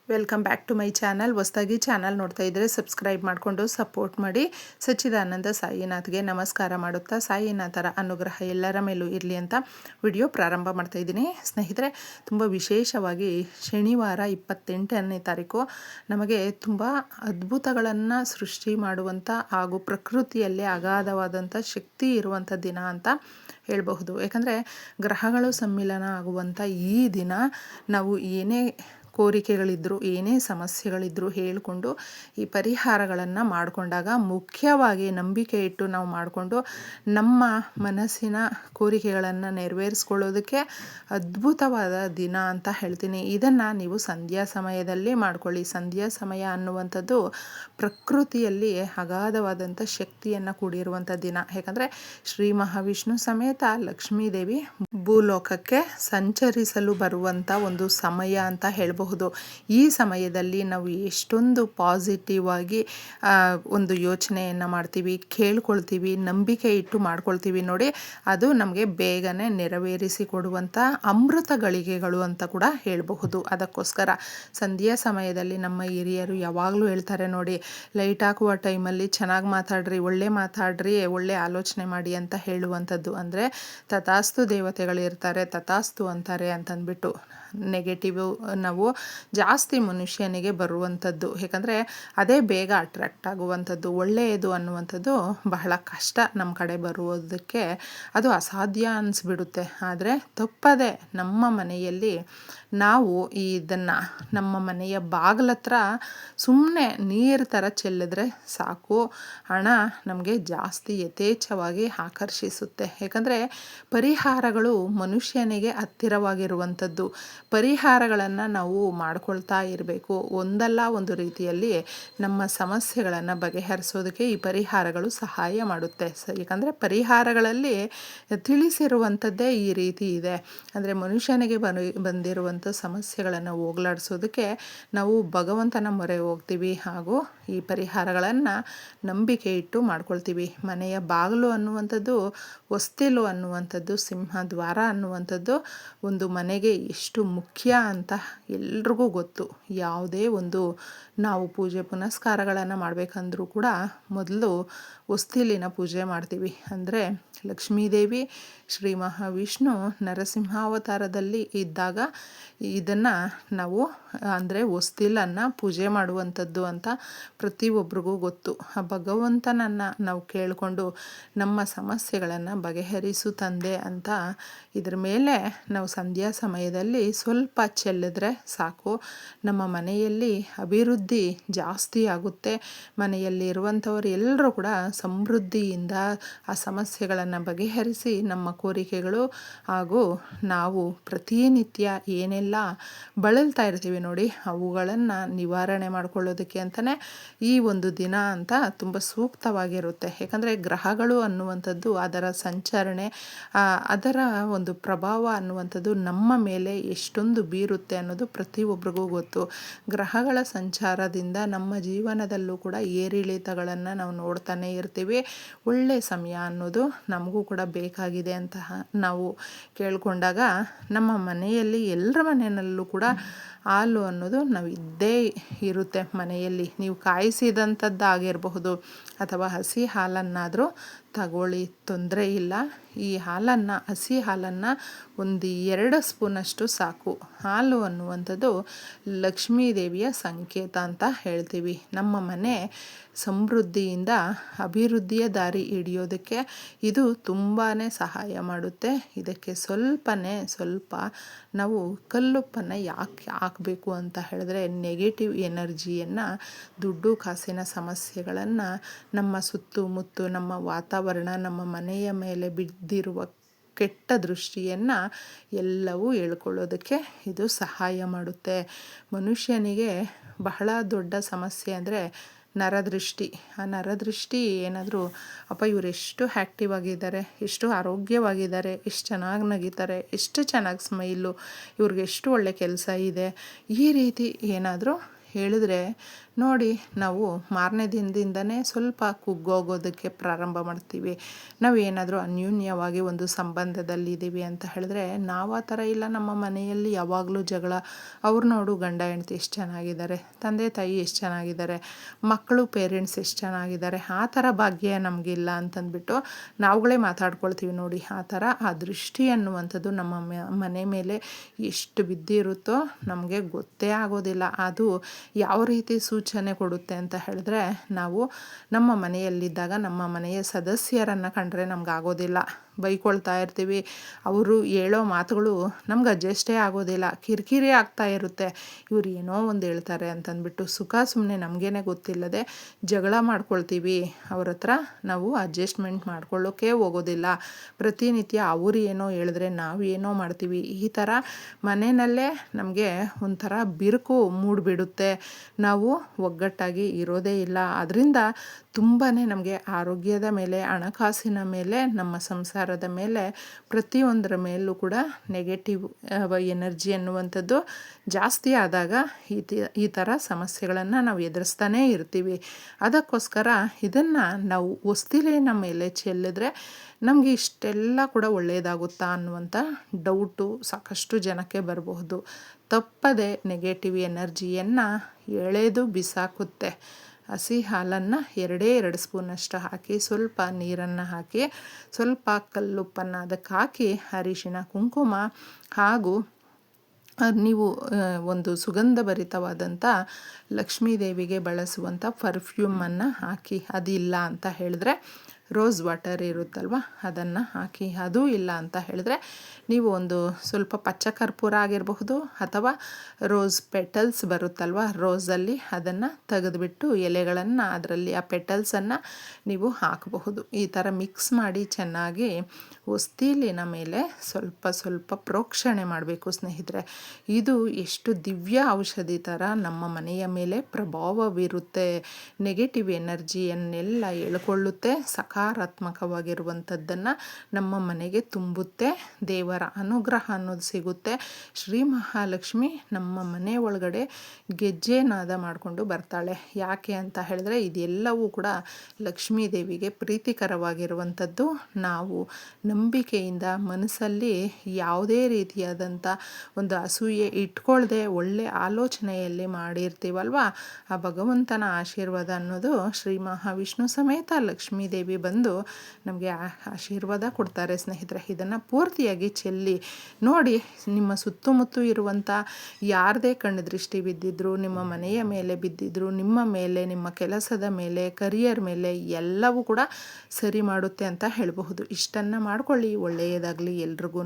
Welcome back to my channel. ಹೊಸದಾಗಿ channel ನೋಡ್ತಾ ಇದ್ದರೆ ಸಬ್ಸ್ಕ್ರೈಬ್ ಮಾಡಿಕೊಂಡು ಸಪೋರ್ಟ್ ಮಾಡಿ. ಸಚ್ಚಿದಾನಂದ ಸಾಯಿನಾಥ್ಗೆ ನಮಸ್ಕಾರ ಮಾಡುತ್ತಾ ಸಾಯಿನಾಥರ ಅನುಗ್ರಹ ಎಲ್ಲರ ಮೇಲೂ ಇರಲಿ ಅಂತ ವಿಡಿಯೋ ಪ್ರಾರಂಭ ಮಾಡ್ತಾ ಇದ್ದೀನಿ. ಸ್ನೇಹಿತರೆ, ತುಂಬ ವಿಶೇಷವಾಗಿ ಶನಿವಾರ 28ನೇ ತಾರೀಕು ನಮಗೆ ತುಂಬ ಅದ್ಭುತಗಳನ್ನು ಸೃಷ್ಟಿ ಮಾಡುವಂಥ ಹಾಗೂ ಪ್ರಕೃತಿಯಲ್ಲಿ ಅಗಾಧವಾದಂಥ ಶಕ್ತಿ ಇರುವಂಥ ದಿನ ಅಂತ ಹೇಳಬಹುದು. ಯಾಕಂದರೆ ಗ್ರಹಗಳು ಸಮ್ಮಿಲನ ಆಗುವಂಥ ಈ ದಿನ ನಾವು ಏನೇ ಕೋರಿಕೆಗಳಿದ್ದರೂ ಏನೇ ಸಮಸ್ಯೆಗಳಿದ್ದರೂ ಹೇಳಿಕೊಂಡು ಈ ಪರಿಹಾರಗಳನ್ನು ಮಾಡಿಕೊಂಡಾಗ, ಮುಖ್ಯವಾಗಿ ನಂಬಿಕೆ ಇಟ್ಟು ನಾವು ಮಾಡಿಕೊಂಡು ನಮ್ಮ ಮನಸ್ಸಿನ ಕೋರಿಕೆಗಳನ್ನು ನೆರವೇರಿಸ್ಕೊಳ್ಳೋದಕ್ಕೆ ಅದ್ಭುತವಾದ ದಿನ ಅಂತ ಹೇಳ್ತೀನಿ. ಇದನ್ನು ನೀವು ಸಂಧ್ಯಾ ಸಮಯದಲ್ಲಿ ಮಾಡ್ಕೊಳ್ಳಿ. ಸಂಧ್ಯಾ ಸಮಯ ಅನ್ನುವಂಥದ್ದು ಪ್ರಕೃತಿಯಲ್ಲಿ ಅಗಾಧವಾದಂಥ ಶಕ್ತಿಯನ್ನು ಕೂಡಿರುವಂಥ ದಿನ. ಯಾಕಂದರೆ ಶ್ರೀ ಮಹಾವಿಷ್ಣು ಸಮೇತ ಲಕ್ಷ್ಮೀದೇವಿ ಭೂಲೋಕಕ್ಕೆ ಸಂಚರಿಸಲು ಬರುವಂಥ ಒಂದು ಸಮಯ ಅಂತ ಹೇಳಬಹುದು. ಈ ಸಮಯದಲ್ಲಿ ನಾವು ಎಷ್ಟೊಂದು ಪಾಸಿಟಿವ್ ಆಗಿ ಒಂದು ಯೋಚನೆಯನ್ನು ಮಾಡ್ತೀವಿ, ಕೇಳ್ಕೊಳ್ತೀವಿ, ನಂಬಿಕೆ ಇಟ್ಟು ಮಾಡ್ಕೊಳ್ತೀವಿ ನೋಡಿ, ಅದು ನಮಗೆ ಬೇಗನೆ ನೆರವೇರಿಸಿ ಕೊಡುವಂಥ ಅಮೃತ ಗಳಿಗೆಗಳು ಅಂತ ಕೂಡ ಹೇಳಬಹುದು. ಅದಕ್ಕೋಸ್ಕರ ಸಂಧ್ಯಾ ಸಮಯದಲ್ಲಿ ನಮ್ಮ ಹಿರಿಯರು ಯಾವಾಗಲೂ ಹೇಳ್ತಾರೆ ನೋಡಿ, ಲೈಟ್ ಹಾಕುವ ಟೈಮಲ್ಲಿ ಚೆನ್ನಾಗಿ ಮಾತಾಡ್ರಿ, ಒಳ್ಳೆ ಆಲೋಚನೆ ಮಾಡಿ ಅಂತ ಹೇಳುವಂಥದ್ದು. ಅಂದರೆ ತಥಾಸ್ತು ದೇವತೆಗಳಿರ್ತಾರೆ, ತಥಾಸ್ತು ಅಂತಾರೆ ಅಂತಂದ್ಬಿಟ್ಟು ನೆಗೆಟಿವ್ ನಾವು ಜಾಸ್ತಿ ಮನುಷ್ಯನಿಗೆ ಬರುವಂಥದ್ದು. ಯಾಕಂದರೆ ಅದೇ ಬೇಗ ಅಟ್ರ್ಯಾಕ್ಟ್ ಆಗುವಂಥದ್ದು. ಒಳ್ಳೆಯದು ಅನ್ನುವಂಥದ್ದು ಬಹಳ ಕಷ್ಟ ನಮ್ಮ ಕಡೆ ಬರುವುದಕ್ಕೆ, ಅದು ಅಸಾಧ್ಯ ಅನಿಸ್ಬಿಡುತ್ತೆ. ಆದರೆ ತಪ್ಪದೆ ನಮ್ಮ ಮನೆಯಲ್ಲಿ ನಾವು ಇದನ್ನು ನಮ್ಮ ಮನೆಯ ಬಾಗಿಲತ್ರ ಸುಮ್ಮನೆ ನೀರು ಥರ ಚೆಲ್ಲಿದ್ರೆ ಸಾಕು, ಹಣ ನಮಗೆ ಜಾಸ್ತಿ ಯಥೇಚ್ಛವಾಗಿ ಆಕರ್ಷಿಸುತ್ತೆ. ಯಾಕಂದರೆ ಪರಿಹಾರಗಳು ಮನುಷ್ಯನಿಗೆ ಹತ್ತಿರವಾಗಿರುವಂಥದ್ದು. ಪರಿಹಾರಗಳನ್ನು ನಾವು ಮಾಡ್ಕೊಳ್ತಾ ಇರಬೇಕು. ಒಂದಲ್ಲ ಒಂದು ರೀತಿಯಲ್ಲಿ ನಮ್ಮ ಸಮಸ್ಯೆಗಳನ್ನು ಬಗೆಹರಿಸೋದಕ್ಕೆ ಈ ಪರಿಹಾರಗಳು ಸಹಾಯ ಮಾಡುತ್ತೆ. ಯಾಕಂದರೆ ಪರಿಹಾರಗಳಲ್ಲಿ ತಿಳಿಸಿರುವಂಥದ್ದೇ ಈ ರೀತಿ ಇದೆ. ಅಂದರೆ ಮನುಷ್ಯನಿಗೆ ಬಂದಿರುವಂಥ ಸಮಸ್ಯೆಗಳನ್ನು ಹೋಗಲಾಡಿಸೋದಕ್ಕೆ ನಾವು ಭಗವಂತನ ಮೊರೆ ಹೋಗ್ತೀವಿ, ಹಾಗೂ ಈ ಪರಿಹಾರಗಳನ್ನು ನಂಬಿಕೆ ಇಟ್ಟು ಮಾಡ್ಕೊಳ್ತೀವಿ. ಮನೆಯ ಬಾಗಿಲು ಅನ್ನುವಂಥದ್ದು, ಹೊಸ್ತಿಲು ಅನ್ನುವಂಥದ್ದು, ಸಿಂಹದ್ವಾರ ಅನ್ನುವಂಥದ್ದು ಒಂದು ಮನೆಗೆ ಎಷ್ಟು ಮುಖ್ಯ ಅಂತ ಎಲ್ರಿಗೂ ಗೊತ್ತು. ಯಾವುದೇ ಒಂದು ನಾವು ಪೂಜೆ ಪುನಸ್ಕಾರಗಳನ್ನು ಮಾಡಬೇಕಂದ್ರೂ ಕೂಡ ಮೊದಲು ಹೊಸ್ತಿಲಿನ ಪೂಜೆ ಮಾಡ್ತೀವಿ. ಅಂದರೆ ಲಕ್ಷ್ಮೀದೇವಿ ಶ್ರೀ ಮಹಾವಿಷ್ಣು ನರಸಿಂಹಾವತಾರದಲ್ಲಿ ಇದ್ದಾಗ ಇದನ್ನು ನಾವು ಅಂದರೆ ಹೊಸ್ತಿಲನ್ನು ಪೂಜೆ ಮಾಡುವಂಥದ್ದು ಅಂತ ಪ್ರತಿಯೊಬ್ಬರಿಗೂ ಗೊತ್ತು. ಆ ಭಗವಂತನನ್ನು ನಾವು ಕೇಳಿಕೊಂಡು ನಮ್ಮ ಸಮಸ್ಯೆಗಳನ್ನು ಬಗೆಹರಿಸು ತಂದೆ ಅಂತ ಇದ್ರ ಮೇಲೆ ನಾವು ಸಂಧ್ಯಾ ಸಮಯದಲ್ಲಿ ಸ್ವಲ್ಪ ಚೆಲ್ಲಿದ್ರೆ ಸಾಕು, ನಮ್ಮ ಮನೆಯಲ್ಲಿ ಅಭಿವೃದ್ಧಿ ಜಾಸ್ತಿ ಆಗುತ್ತೆ. ಮನೆಯಲ್ಲಿ ಇರುವಂಥವರು ಎಲ್ಲರೂ ಕೂಡ ಸಮೃದ್ಧಿಯಿಂದ ಆ ಸಮಸ್ಯೆಗಳನ್ನು ಬಗೆಹರಿಸಿ ನಮ್ಮ ಕೋರಿಕೆಗಳು ಹಾಗೂ ನಾವು ಪ್ರತಿನಿತ್ಯ ಏನೆಲ್ಲ ಬಳಲ್ತಾ ಇರ್ತೀವಿ ನೋಡಿ, ಅವುಗಳನ್ನು ನಿವಾರಣೆ ಮಾಡ್ಕೊಳ್ಳೋದಕ್ಕೆ ಅಂತಲೇ ಈ ಒಂದು ದಿನ ಅಂತ ತುಂಬ ಸೂಕ್ತವಾಗಿರುತ್ತೆ. ಯಾಕಂದರೆ ಗ್ರಹಗಳು ಅನ್ನುವಂಥದ್ದು, ಅದರ ಸಂಚರಣೆ, ಅದರ ಒಂದು ಪ್ರಭಾವ ಅನ್ನುವಂಥದ್ದು ನಮ್ಮ ಮೇಲೆ ಎಷ್ಟೊಂದು ಬೀರುತ್ತೆ ಅನ್ನೋದು ಪ್ರತಿಯೊಬ್ಬರಿಗೂ ಗೊತ್ತು. ಗ್ರಹಗಳ ಸಂಚಾರದಿಂದ ನಮ್ಮ ಜೀವನದಲ್ಲೂ ಕೂಡ ಏರಿಳಿತಗಳನ್ನು ನಾವು ನೋಡ್ತಾನೆ ಇರ್ತೀವಿ. ಒಳ್ಳೆಯ ಸಮಯ ಅನ್ನೋದು ನಮಗೂ ಕೂಡ ಬೇಕಾಗಿದೆ ಅಂತ ನಾವು ಕೇಳಿಕೊಂಡಾಗ ನಮ್ಮ ಮನೆಯಲ್ಲಿ ಎಲ್ಲರ ಮನೆಯಲ್ಲೂ ಕೂಡ ಹಾಲು ಅನ್ನೋದು ನಾವು ಇದ್ದೇ ಇರುತ್ತೆ. ಮನೆಯಲ್ಲಿ ನೀವು ಕಾಯಿಸಿದಂಥದ್ದಾಗಿರಬಹುದು ಅಥವಾ ಹಸಿ ಹಾಲನ್ನಾದರೂ ತಗೊಳ್ಳಿ, ತೊಂದರೆ ಇಲ್ಲ. ಈ ಹಾಲನ್ನು, ಹಸಿ ಹಾಲನ್ನು ಒಂದು 2 ಸ್ಪೂನಷ್ಟು ಸಾಕು. ಹಾಲು ಅನ್ನುವಂಥದ್ದು ಲಕ್ಷ್ಮೀದೇವಿಯ ಸಂಕೇತ ಅಂತ ಹೇಳ್ತೀವಿ. ನಮ್ಮ ಮನೆ ಸಮೃದ್ಧಿಯಿಂದ ಅಭಿವೃದ್ಧಿಯ ದಾರಿ ಹಿಡಿಯೋದಕ್ಕೆ ಇದು ತುಂಬಾ ಸಹಾಯ ಮಾಡುತ್ತೆ. ಇದಕ್ಕೆ ಸ್ವಲ್ಪ ನಾವು ಕಲ್ಲುಪ್ಪನ್ನು ಯಾಕೆ ಹಾಕಬೇಕು ಅಂತ ಹೇಳಿದ್ರೆ, ನೆಗೆಟಿವ್ ಎನರ್ಜಿಯನ್ನು, ದುಡ್ಡು ಕಾಸಿನ ಸಮಸ್ಯೆಗಳನ್ನು, ನಮ್ಮ ಸುತ್ತಮುತ್ತ ನಮ್ಮ ವಾತಾವರಣ, ನಮ್ಮ ಮನೆಯ ಮೇಲೆ ಬಿದ್ದಿರುವ ಕೆಟ್ಟ ದೃಷ್ಟಿಯನ್ನು ಎಲ್ಲವೂ ಹೇಳ್ಕೊಳ್ಳೋದಕ್ಕೆ ಇದು ಸಹಾಯ ಮಾಡುತ್ತೆ. ಮನುಷ್ಯನಿಗೆ ಬಹಳ ದೊಡ್ಡ ಸಮಸ್ಯೆ ಅಂದರೆ ನರದೃಷ್ಟಿ. ಆ ನರದೃಷ್ಟಿ ಏನಾದರೂ ಇವರು ಎಷ್ಟು ಆ್ಯಕ್ಟಿವ್ ಆಗಿದ್ದಾರೆ, ಎಷ್ಟು ಆರೋಗ್ಯವಾಗಿದ್ದಾರೆ, ಎಷ್ಟು ಚೆನ್ನಾಗಿ ನಗಿತಾರೆ, ಎಷ್ಟು ಚೆನ್ನಾಗಿ ಸ್ಮೈಲು, ಇವ್ರಿಗೆ ಎಷ್ಟು ಒಳ್ಳೆ ಕೆಲಸ ಇದೆ, ಈ ರೀತಿ ಏನಾದರೂ ಹೇಳಿದ್ರೆ ನೋಡಿ ನಾವು ಮಾರನೇ ದಿನದಿಂದನೇ ಸ್ವಲ್ಪ ಕುಗ್ಗೋಗೋದಕ್ಕೆ ಪ್ರಾರಂಭ ಮಾಡ್ತೀವಿ. ನಾವು ಏನಾದರೂ ಅನ್ಯೂನ್ಯವಾಗಿ ಒಂದು ಸಂಬಂಧದಲ್ಲಿದ್ದೀವಿ ಅಂತ ಹೇಳಿದ್ರೆ ನಾವು ಆ ಥರ ಇಲ್ಲ. ನಮ್ಮ ಮನೆಯಲ್ಲಿ ಯಾವಾಗಲೂ ಜಗಳ. ಅವ್ರು ನೋಡು ಗಂಡ ಹೆಂಡತಿ ಎಷ್ಟು ಚೆನ್ನಾಗಿದ್ದಾರೆ, ತಂದೆ ತಾಯಿ ಎಷ್ಟು ಚೆನ್ನಾಗಿದ್ದಾರೆ, ಮಕ್ಕಳು ಪೇರೆಂಟ್ಸ್ ಎಷ್ಟು ಚೆನ್ನಾಗಿದ್ದಾರೆ, ಆ ಥರ ಭಾಗ್ಯ ನಮಗಿಲ್ಲ ಅಂತಂದ್ಬಿಟ್ಟು ನಾವುಗಳೇ ಮಾತಾಡ್ಕೊಳ್ತೀವಿ ನೋಡಿ. ಆ ಥರ ಆ ದೃಷ್ಟಿ ಅನ್ನುವಂಥದ್ದು ನಮ್ಮ ಮನೆ ಮೇಲೆ ಎಷ್ಟು ಬಿದ್ದಿರುತ್ತೋ ನಮಗೆ ಗೊತ್ತೇ ಆಗೋದಿಲ್ಲ. ಅದು ಯಾವ ರೀತಿ ಸೂಚನೆ ಕೊಡುತ್ತೆ ಅಂತ ಹೇಳಿದ್ರೆ, ನಾವು ನಮ್ಮ ಮನೆಯಲ್ಲಿದ್ದಾಗ ನಮ್ಮ ಮನೆಯ ಸದಸ್ಯರನ್ನು ಕಂಡ್ರೆ ನಮಗಾಗೋದಿಲ್ಲ. ಬೈಕೊಳ್ತಾ ಇರ್ತೀವಿ, ಅವರು ಹೇಳೋ ಮಾತುಗಳು ನಮ್ಗೆ ಅಡ್ಜಸ್ಟೇ ಆಗೋದಿಲ್ಲ, ಕಿರಿಕಿರಿ ಆಗ್ತಾ ಇರುತ್ತೆ. ಇವ್ರು ಏನೋ ಒಂದು ಹೇಳ್ತಾರೆ ಅಂತಂದ್ಬಿಟ್ಟು ಸುಖ ಸುಮ್ಮನೆ ನಮಗೇನೆ ಗೊತ್ತಿಲ್ಲದೆ ಜಗಳ ಮಾಡ್ಕೊಳ್ತೀವಿ. ಅವ್ರ ಹತ್ರ ನಾವು ಅಡ್ಜಸ್ಟ್ಮೆಂಟ್ ಮಾಡ್ಕೊಳ್ಳೋಕ್ಕೆ ಹೋಗೋದಿಲ್ಲ. ಪ್ರತಿನಿತ್ಯ ಅವರು ಏನೋ ಹೇಳಿದ್ರೆ ನಾವು ಏನೋ ಮಾಡ್ತೀವಿ. ಈ ಥರ ಮನೆಯಲ್ಲೇ ನಮಗೆ ಒಂಥರ ಬಿರುಕು ಮೂಡಿಬಿಡುತ್ತೆ. ನಾವು ಒಗ್ಗಟ್ಟಾಗಿ ಇರೋದೇ ಇಲ್ಲ. ಅದರಿಂದ ತುಂಬಾ ನಮಗೆ ಆರೋಗ್ಯದ ಮೇಲೆ, ಹಣಕಾಸಿನ ಮೇಲೆ, ನಮ್ಮ ಸಂಸಾರದ ಮೇಲೆ, ಪ್ರತಿಯೊಂದರ ಮೇಲೂ ಕೂಡ ನೆಗೆಟಿವ್ ಎನರ್ಜಿ ಅನ್ನುವಂಥದ್ದು ಜಾಸ್ತಿ ಆದಾಗ ಈ ಥರ ಸಮಸ್ಯೆಗಳನ್ನು ನಾವು ಎದುರಿಸ್ತಾನೇ ಇರ್ತೀವಿ. ಅದಕ್ಕೋಸ್ಕರ ಇದನ್ನು ನಾವು ಹೊಸ್ತಿಲಿನ ಮೇಲೆ ಚೆಲ್ಲಿದ್ರೆ ನಮಗೆ ಇಷ್ಟೆಲ್ಲ ಕೂಡ ಒಳ್ಳೆಯದಾಗುತ್ತಾ ಅನ್ನುವಂಥ ಡೌಟು ಸಾಕಷ್ಟು ಜನಕ್ಕೆ ಬರಬಹುದು. ತಪ್ಪದೆ ನೆಗೆಟಿವ್ ಎನರ್ಜಿಯನ್ನು ಎಳೆದು ಬಿಸಾಕುತ್ತೆ. ಹಸಿ ಹಾಲನ್ನು 2 ಸ್ಪೂನಷ್ಟು ಹಾಕಿ, ಸ್ವಲ್ಪ ನೀರನ್ನು ಹಾಕಿ, ಸ್ವಲ್ಪ ಕಲ್ಲುಪ್ಪನ್ನು ಅದಕ್ಕೆ ಹಾಕಿ, ಅರಿಶಿಣ, ಕುಂಕುಮ ಹಾಗೂ ನೀವು ಒಂದು ಸುಗಂಧಭರಿತವಾದಂಥ ಲಕ್ಷ್ಮೀ ದೇವಿಗೆ ಬಳಸುವಂಥ ಪರ್ಫ್ಯೂಮನ್ನು ಹಾಕಿ. ಅದಿಲ್ಲ ಅಂತ ಹೇಳಿದ್ರೆ ರೋಸ್ ವಾಟರ್ ಇರುತ್ತಲ್ವ ಅದನ್ನು ಹಾಕಿ. ಅದೂ ಇಲ್ಲ ಅಂತ ಹೇಳಿದ್ರೆ ನೀವು ಒಂದು ಸ್ವಲ್ಪ ಪಚ್ಚ ಕರ್ಪೂರ ಆಗಿರಬಹುದು ಅಥವಾ ರೋಸ್ ಪೆಟಲ್ಸ್ ಬರುತ್ತಲ್ವ ರೋಸಲ್ಲಿ, ಅದನ್ನು ತೆಗೆದುಬಿಟ್ಟು ಎಲೆಗಳನ್ನು ಅದರಲ್ಲಿ ಆ ಪೆಟಲ್ಸನ್ನು ನೀವು ಹಾಕಬಹುದು. ಈ ಥರ ಮಿಕ್ಸ್ ಮಾಡಿ ಚೆನ್ನಾಗಿ ಹೊಸ್ತಿಲಿನ ಮೇಲೆ ಸ್ವಲ್ಪ ಸ್ವಲ್ಪ ಪ್ರೋಕ್ಷಣೆ ಮಾಡಬೇಕು ಸ್ನೇಹಿತರೆ. ಇದು ಎಷ್ಟು ದಿವ್ಯ ಔಷಧಿ ಥರ ನಮ್ಮ ಮನೆಯ ಮೇಲೆ ಪ್ರಭಾವ ಬೀರುತ್ತೆ. ನೆಗೆಟಿವ್ ಎನರ್ಜಿಯನ್ನೆಲ್ಲ ಎಳ್ಕೊಳ್ಳುತ್ತೆ. ಸಕಾರಾತ್ಮಕವಾಗಿರುವಂಥದ್ದನ್ನು ನಮ್ಮ ಮನೆಗೆ ತುಂಬುತ್ತೆ. ದೇವರ ಅನುಗ್ರಹ ಅನ್ನೋದು ಸಿಗುತ್ತೆ. ಶ್ರೀ ಮಹಾಲಕ್ಷ್ಮಿ ನಮ್ಮ ಮನೆ ಒಳಗಡೆ ಗೆಜ್ಜೆನಾದ ಮಾಡಿಕೊಂಡು ಬರ್ತಾಳೆ. ಯಾಕೆ ಅಂತ ಹೇಳಿದ್ರೆ ಇದೆಲ್ಲವೂ ಕೂಡ ಲಕ್ಷ್ಮೀ ದೇವಿಗೆ ಪ್ರೀತಿಕರವಾಗಿರುವಂಥದ್ದು. ನಾವು ನಂಬಿಕೆಯಿಂದ ಮನಸ್ಸಲ್ಲಿ ಯಾವುದೇ ರೀತಿಯಾದಂಥ ಒಂದು ಅಸೂಯೆ ಇಟ್ಕೊಳ್ಳದೆ ಒಳ್ಳೆ ಆಲೋಚನೆಯಲ್ಲಿ ಮಾಡಿರ್ತೀವಲ್ವ, ಆ ಭಗವಂತನ ಆಶೀರ್ವಾದ ಅನ್ನೋದು ಶ್ರೀ ಮಹಾವಿಷ್ಣು ಸಮೇತ ಲಕ್ಷ್ಮೀ ದೇವಿ ಬಂದು ನಮಗೆ ಆಶೀರ್ವಾದ ಕೊಡ್ತಾರೆ ಸ್ನೇಹಿತರೆ. ಇದನ್ನು ಪೂರ್ತಿಯಾಗಿ ಚೆಲ್ಲಿ ನೋಡಿ. ನಿಮ್ಮ ಸುತ್ತಮುತ್ತ ಇರುವಂಥ ಯಾರದೇ ಕಣ್ಣು ದೃಷ್ಟಿ ಬಿದ್ದಿದ್ರು, ನಿಮ್ಮ ಮನೆಯ ಮೇಲೆ ಬಿದ್ದಿದ್ರು, ನಿಮ್ಮ ಮೇಲೆ, ನಿಮ್ಮ ಕೆಲಸದ ಮೇಲೆ, ಕರಿಯರ್ ಮೇಲೆ ಎಲ್ಲವೂ ಕೂಡ ಸರಿ ಮಾಡುತ್ತೆ ಅಂತ ಹೇಳಬಹುದು. ಇಷ್ಟನ್ನು ಮಾಡ್ಕೊಳ್ಳಿ. ಒಳ್ಳೆಯದಾಗಲಿ ಎಲ್ರಿಗೂ.